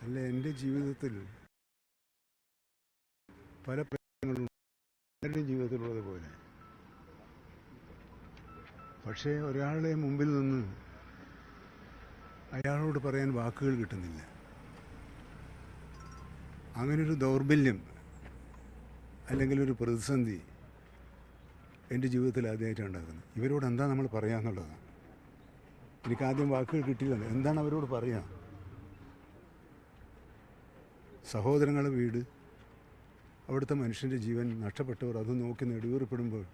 അല്ല, എൻ്റെ ജീവിതത്തിൽ പല പ്രശ്നങ്ങളും എല്ലാവരുടെയും ജീവിതത്തിലുള്ളത് പോലെ. പക്ഷേ ഒരാളുടെ മുമ്പിൽ നിന്ന് അയാളോട് പറയാൻ വാക്കുകൾ കിട്ടുന്നില്ല. അങ്ങനൊരു ദൗർബല്യം അല്ലെങ്കിൽ ഒരു പ്രതിസന്ധി എൻ്റെ ജീവിതത്തിൽ ആദ്യമായിട്ടാണ് ഉണ്ടാകുന്നത്. ഇവരോട് എന്താ നമ്മൾ പറയാന്നുള്ളതാണ്. എനിക്കാദ്യം വാക്കുകൾ കിട്ടിയില്ല. എന്താണ് അവരോട് പറയുക? സഹോദരങ്ങളുടെ വീട്, അവിടുത്തെ മനുഷ്യൻ്റെ ജീവൻ നഷ്ടപ്പെട്ടവർ അത് നോക്കി നെടുവേർപ്പെടുമ്പോൾ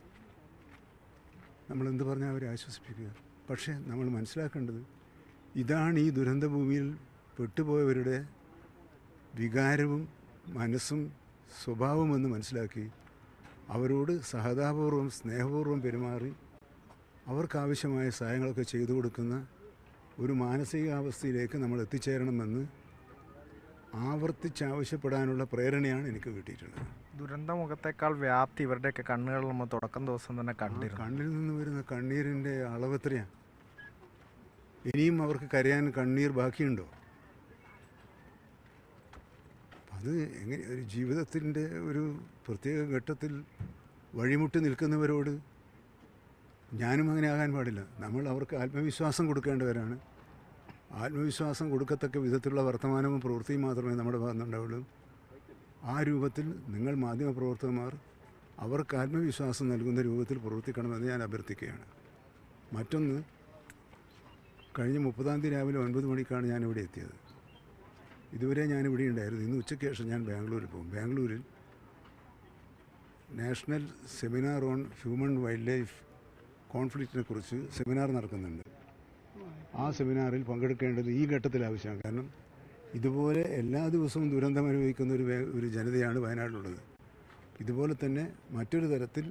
നമ്മളെന്ത് പറഞ്ഞാൽ അവരെ ആശ്വസിപ്പിക്കുക? പക്ഷേ നമ്മൾ മനസ്സിലാക്കേണ്ടത് ഇതാണ് ഈ ദുരന്തഭൂമിയിൽ പെട്ടുപോയവരുടെ വികാരവും മനസ്സും സ്വഭാവമെന്ന് മനസ്സിലാക്കി അവരോട് സഹതാപൂർവം സ്നേഹപൂർവ്വം പെരുമാറി അവർക്കാവശ്യമായ സഹായങ്ങളൊക്കെ ചെയ്തു കൊടുക്കുന്ന ഒരു മാനസികാവസ്ഥയിലേക്ക് നമ്മൾ എത്തിച്ചേരണമെന്ന് ആവർത്തിച്ചാവശ്യപ്പെടാനുള്ള പ്രേരണയാണ് എനിക്ക് കിട്ടിയിട്ടുള്ളത്. ദുരന്തമുഖത്തേക്കാൾ വ്യാപ്തി ഇവരുടെയൊക്കെ കണ്ണുകളിൽ നമ്മൾ തുടക്കം ദിവസം തന്നെ കണ്ടിരുന്നു. കണ്ണിൽ നിന്ന് വരുന്ന കണ്ണീരിൻ്റെ അളവെത്രയാണ്? ഇനിയും അവർക്ക് കരയാൻ കണ്ണീർ ബാക്കിയുണ്ടോ? അത് എങ്ങനെ ഒരു ജീവിതത്തിൻ്റെ ഒരു പ്രത്യേക ഘട്ടത്തിൽ വഴിമുട്ടി നിൽക്കുന്നവരോട് ഞാനും അങ്ങനെ ആകാൻ പാടില്ല. നമ്മൾ അവർക്ക് ആത്മവിശ്വാസം കൊടുക്കേണ്ടവരാണ്. ആത്മവിശ്വാസം കൊടുക്കത്തക്ക വിധത്തിലുള്ള വർത്തമാനവും പ്രവൃത്തിയും മാത്രമേ നമ്മുടെ ഭാഗത്തുനിന്നുണ്ടാവുള്ളൂ. ആ രൂപത്തിൽ നിങ്ങൾ മാധ്യമപ്രവർത്തകന്മാർ അവർക്ക് ആത്മവിശ്വാസം നൽകുന്ന രൂപത്തിൽ പ്രവർത്തിക്കണമെന്ന് ഞാൻ അഭ്യർത്ഥിക്കുകയാണ്. മറ്റൊന്ന്, കഴിഞ്ഞ 30-ാം തീയതി രാവിലെ 9 മണിക്കാണ് ഞാനിവിടെ എത്തിയത്. ഇതുവരെ ഞാനിവിടെ ഉണ്ടായിരുന്നു. ഇന്ന് ഉച്ചയ്ക്ക് ശേഷം ഞാൻ ബാംഗ്ലൂരിൽ പോകും. ബാംഗ്ലൂരിൽ national seminar on human wildlife കോൺഫ്ലിക്റ്റിനെ കുറിച്ച് സെമിനാർ നടക്കുന്നുണ്ട്. ആ സെമിനാറിൽ പങ്കെടുക്കേണ്ടത് ഈ ഘട്ടത്തിൽ ആവശ്യമാണ്. കാരണം ഇതുപോലെ എല്ലാ ദിവസവും ദുരന്തം അനുഭവിക്കുന്ന ഒരു ജനതയാണ് വയനാട്ടിലുള്ളത്. ഇതുപോലെ തന്നെ മറ്റൊരു തരത്തിൽ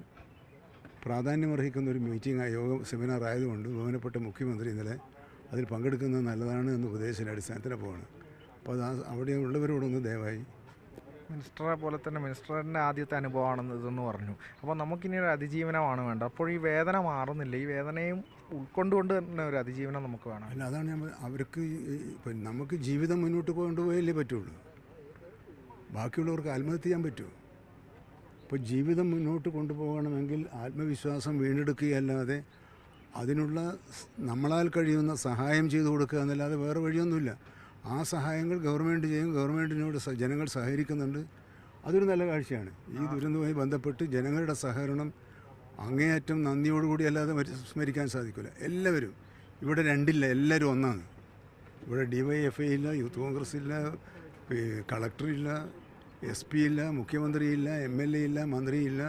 പ്രാധാന്യമർഹിക്കുന്ന ഒരു മീറ്റിംഗ് സെമിനാർ ആയതുകൊണ്ട് ബഹുമാനപ്പെട്ട മുഖ്യമന്ത്രി ഇന്നലെ അതിൽ പങ്കെടുക്കുന്നത് നല്ലതാണ് എന്ന ഉപദേശത്തിൻ്റെ അടിസ്ഥാനത്തിൽ പോവാണ്. അപ്പോൾ അത് അവിടെ ഉള്ളവരോടൊന്ന് ദയവായി. മിനിസ്റ്ററെ പോലെ തന്നെ മിനിസ്റ്ററിൻ്റെ ആദ്യത്തെ അനുഭവമാണെന്ന് ഇതെന്ന് പറഞ്ഞു. അപ്പോൾ നമുക്കിനി ഒരു അതിജീവനമാണ് വേണ്ടത്. അപ്പോൾ ഈ വേദന മാറുന്നില്ല. ഈ വേദനയും ഉൾക്കൊണ്ടുകൊണ്ട് തന്നെ ഒരു അതിജീവനം നമുക്ക് വേണം. അല്ല, അതാണ് ഞാൻ അവർക്ക് ഇപ്പം നമുക്ക് ജീവിതം മുന്നോട്ട് കൊണ്ടുപോയല്ലേ പറ്റുള്ളൂ. ബാക്കിയുള്ളവർക്ക് ആത്മഹത്യ ചെയ്യാൻ പറ്റുമോ? അപ്പോൾ ജീവിതം മുന്നോട്ട് കൊണ്ടുപോകണമെങ്കിൽ ആത്മവിശ്വാസം വീണ്ടെടുക്കുകയല്ലാതെ അതിനുള്ള നമ്മളാൽ കഴിയുന്ന സഹായം ചെയ്തു കൊടുക്കുക എന്നല്ലാതെ വേറെ വഴിയൊന്നുമില്ല. ആ സഹായങ്ങൾ ഗവൺമെൻറ് ചെയ്യും. ഗവൺമെൻറ്റിനോട് ജനങ്ങൾ സഹകരിക്കുന്നുണ്ട്. അതൊരു നല്ല കാഴ്ചയാണ്. ഈ ദുരന്തവുമായി ബന്ധപ്പെട്ട് ജനങ്ങളുടെ സഹകരണം അങ്ങേയറ്റം നന്ദിയോടുകൂടി അല്ലാതെ സ്മരിക്കാൻ സാധിക്കില്ല. എല്ലാവരും ഇവിടെ രണ്ടില്ല, എല്ലാവരും ഒന്നാണ്. ഇവിടെ DYFI ഇല്ല, യൂത്ത് കോൺഗ്രസ് ഇല്ല, കളക്ടറില്ല, SP ഇല്ല, മുഖ്യമന്ത്രിയില്ല, MLA ഇല്ല, മന്ത്രിയില്ല,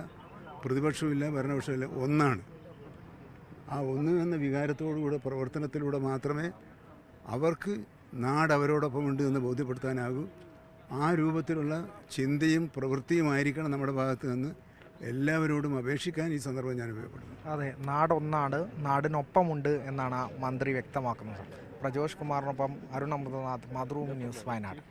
പ്രതിപക്ഷമില്ല, ഭരണപക്ഷമില്ല, ഒന്നാണ്. ആ ഒന്ന് എന്ന വികാരത്തോടുകൂടെ പ്രവർത്തനത്തിലൂടെ മാത്രമേ അവർക്ക് നാട് അവരോടൊപ്പം ഉണ്ട് എന്ന് ബോധ്യപ്പെടുത്താനാകൂ. ആ രൂപത്തിലുള്ള ചിന്തയും പ്രവൃത്തിയുമായിരിക്കണം നമ്മുടെ ഭാഗത്ത് നിന്ന് എല്ലാവരോടും അപേക്ഷിക്കാൻ ഈ സന്ദർഭം ഞാൻ ഉപയോഗപ്പെടുന്നു. അതെ, നാടൊന്നാണ്, നാടിനൊപ്പമുണ്ട് എന്നാണ് മന്ത്രി വ്യക്തമാക്കുന്നത്. പ്രജോഷ് കുമാറിനൊപ്പം അരുൺ അമൃതനാഥ്, മാതൃഭൂമി ന്യൂസ്, വയനാട്.